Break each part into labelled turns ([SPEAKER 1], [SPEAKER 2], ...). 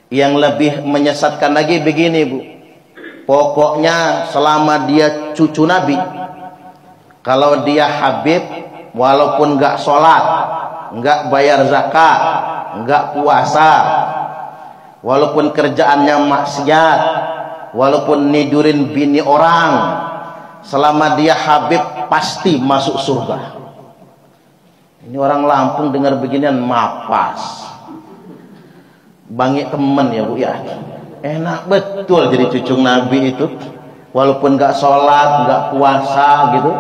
[SPEAKER 1] Yang lebih menyesatkan lagi begini, Bu. Pokoknya selama dia cucu Nabi, kalau dia Habib, walaupun nggak sholat, nggak bayar zakat, nggak puasa, walaupun kerjaannya maksiat, walaupun nidurin bini orang, selama dia Habib pasti masuk surga. Ini orang Lampung dengar beginian mapas. Bangik temen ya, Bu ya. Enak betul jadi cucu Nabi itu. Walaupun nggak sholat, nggak puasa gitu,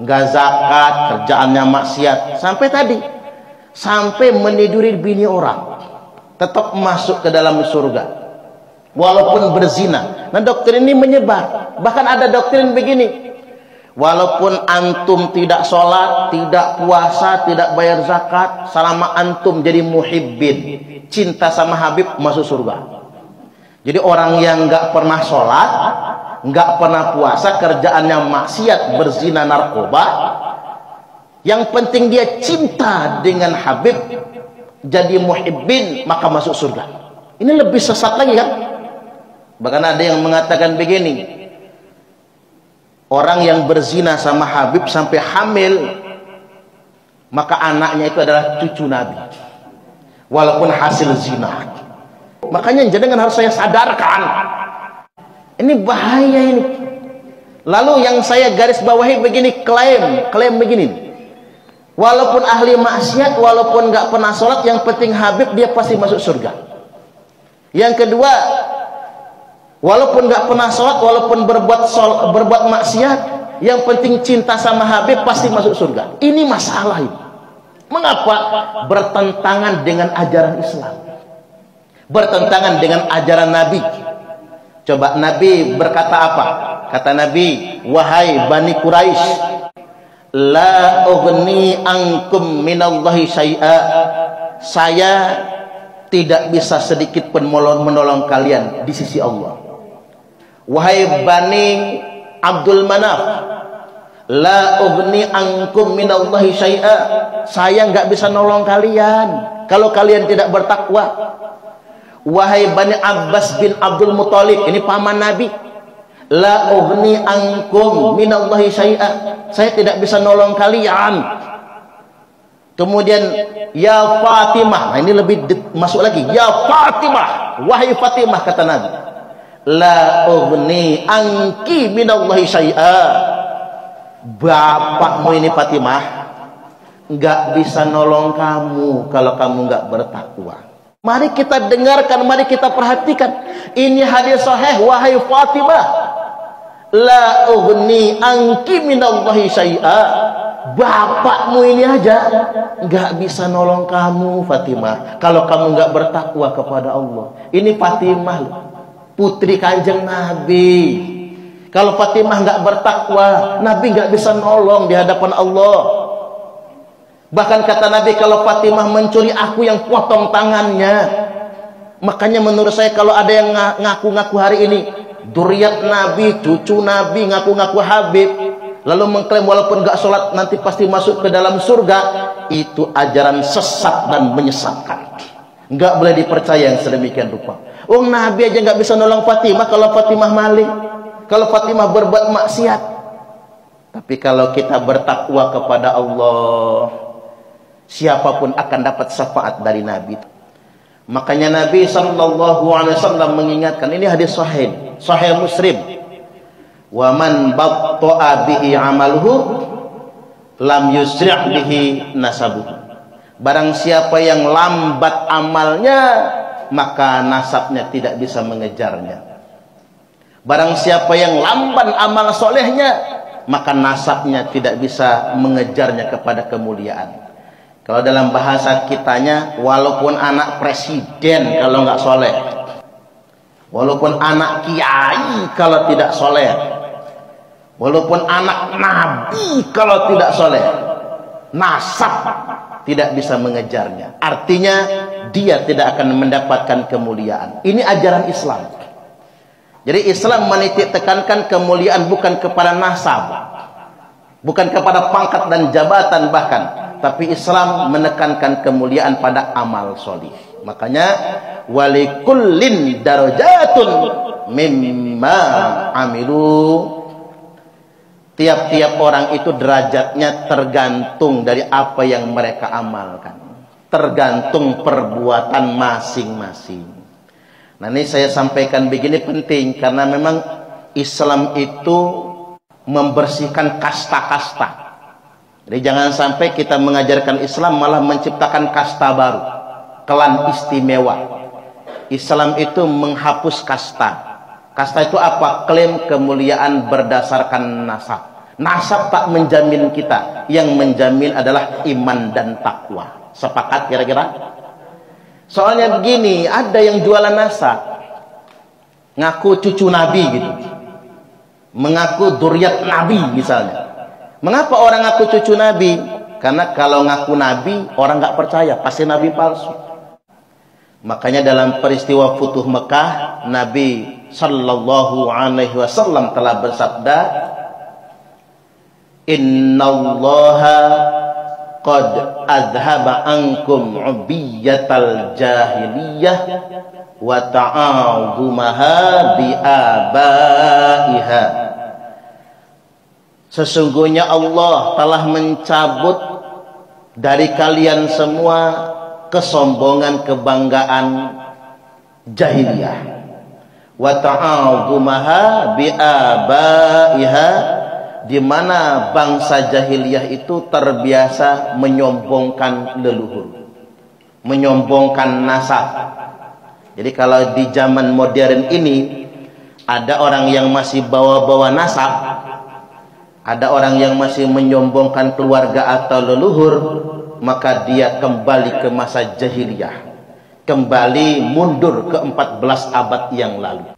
[SPEAKER 1] nggak zakat, kerjaannya maksiat, sampai meniduri bini orang, tetap masuk ke dalam surga walaupun berzina. Nah, doktrin ini menyebar. Bahkan ada doktrin begini, walaupun antum tidak sholat, tidak puasa, tidak bayar zakat, selama antum jadi muhibbin, cinta sama Habib, masuk surga. Jadi orang yang nggak pernah sholat, nggak pernah puasa, kerjaannya maksiat, berzina, narkoba, yang penting dia cinta dengan Habib, jadi muhibbin, maka masuk surga. Ini lebih sesat lagi kan? Bahkan ada yang mengatakan begini, orang yang berzina sama Habib sampai hamil, maka anaknya itu adalah cucu Nabi, walaupun hasil zina. Makanya jangan harus saya sadarkan, ini bahaya ini. Lalu yang saya garis bawahi begini, klaim begini, walaupun ahli maksiat, walaupun nggak pernah sholat, yang penting Habib, dia pasti masuk surga. Yang kedua, walaupun nggak pernah sholat, walaupun berbuat maksiat, yang penting cinta sama Habib, pasti masuk surga. Ini masalah ini. Mengapa? Bertentangan dengan ajaran Islam, bertentangan dengan ajaran Nabi. Coba Nabi berkata apa? Kata Nabi, wahai Bani Quraisy, la ughni ankum minallahi syai'a, saya tidak bisa sedikit pun menolong kalian di sisi Allah. Wahai Bani Abdul Manaf, la ughni ankum minallahi syai'a, saya nggak bisa nolong kalian kalau kalian tidak bertakwa. Wahai Bani Abbas bin Abdul Muthalib, ini paman Nabi, la ughni ankum minallahi syai'a, saya tidak bisa nolong kalian. Kemudian ya Fatimah, nah ini lebih masuk lagi, ya Fatimah, wahai Fatimah, kata Nabi, la ughni anki minallahi syai'a, bapakmu ini Fatimah nggak bisa nolong kamu kalau kamu nggak bertakwa. Mari kita dengarkan, mari kita perhatikan. Ini hadis sahih, wahai Fatimah, la ughni anki minallahi syai'a, bapakmu ini aja nggak bisa nolong kamu Fatimah kalau kamu nggak bertakwa kepada Allah. Ini Fatimah, putri Kanjeng Nabi. Kalau Fatimah nggak bertakwa, Nabi nggak bisa nolong di hadapan Allah. Bahkan kata Nabi, kalau Fatimah mencuri, aku yang potong tangannya. Makanya menurut saya, kalau ada yang ngaku-ngaku hari ini dzurriyyat Nabi, cucu Nabi, ngaku-ngaku Habib, lalu mengklaim walaupun gak sholat nanti pasti masuk ke dalam surga, itu ajaran sesat dan menyesatkan. Nggak boleh dipercaya yang sedemikian rupa. Nabi aja nggak bisa nolong Fatimah kalau Fatimah maling, kalau Fatimah berbuat maksiat. Tapi kalau kita bertakwa kepada Allah, siapapun akan dapat syafaat dari Nabi. Makanya Nabi SAW mengingatkan, ini hadis sahih, sahih Muslim, wa man batta'a bihi amaluhu lam yusri' bihi nasabuhu, barang siapa yang lambat amalnya, maka nasabnya tidak bisa mengejarnya. Barang siapa yang lamban amal solehnya, maka nasabnya tidak bisa mengejarnya kepada kemuliaan. Kalau dalam bahasa kitanya, walaupun anak presiden kalau nggak soleh, walaupun anak kiai kalau tidak soleh, walaupun anak nabi kalau tidak soleh, nasab tidak bisa mengejarnya. Artinya dia tidak akan mendapatkan kemuliaan. Ini ajaran Islam. Jadi Islam menitik tekankan kemuliaan bukan kepada nasab, bukan kepada pangkat dan jabatan bahkan, tapi Islam menekankan kemuliaan pada amal solih. Makanya walikullin darajatun mimma amilu. Tiap-tiap orang itu derajatnya tergantung dari apa yang mereka amalkan. Tergantung perbuatan masing-masing. Nah, ini saya sampaikan begini penting karena memang Islam itu membersihkan kasta-kasta. Jadi jangan sampai kita mengajarkan Islam malah menciptakan kasta baru, klan istimewa. Islam itu menghapus kasta. Kasta itu apa? Klaim kemuliaan berdasarkan nasab. Nasab tak menjamin kita. Yang menjamin adalah iman dan takwa. Sepakat kira-kira? Soalnya begini, ada yang jualan nasab, ngaku cucu Nabi gitu, mengaku dzurriyyat Nabi misalnya. Mengapa orang ngaku cucu Nabi? Karena kalau ngaku Nabi, orang nggak percaya, pasti Nabi palsu. Makanya dalam peristiwa Futuh Mekah, Nabi Sallallahu Alaihi Wasallam telah bersabda, Innallaha qad adhaba ankum ubiyatal jahiliyah wa ta'azumaha bi abaiha. Sesungguhnya Allah telah mencabut dari kalian semua kesombongan kebanggaan jahiliyah wa ta'azumaha bi abaiha, di mana bangsa jahiliyah itu terbiasa menyombongkan leluhur, menyombongkan nasab. Jadi kalau di zaman modern ini ada orang yang masih bawa-bawa nasab, ada orang yang masih menyombongkan keluarga atau leluhur, maka dia kembali ke masa jahiliyah, kembali mundur ke 14 abad yang lalu.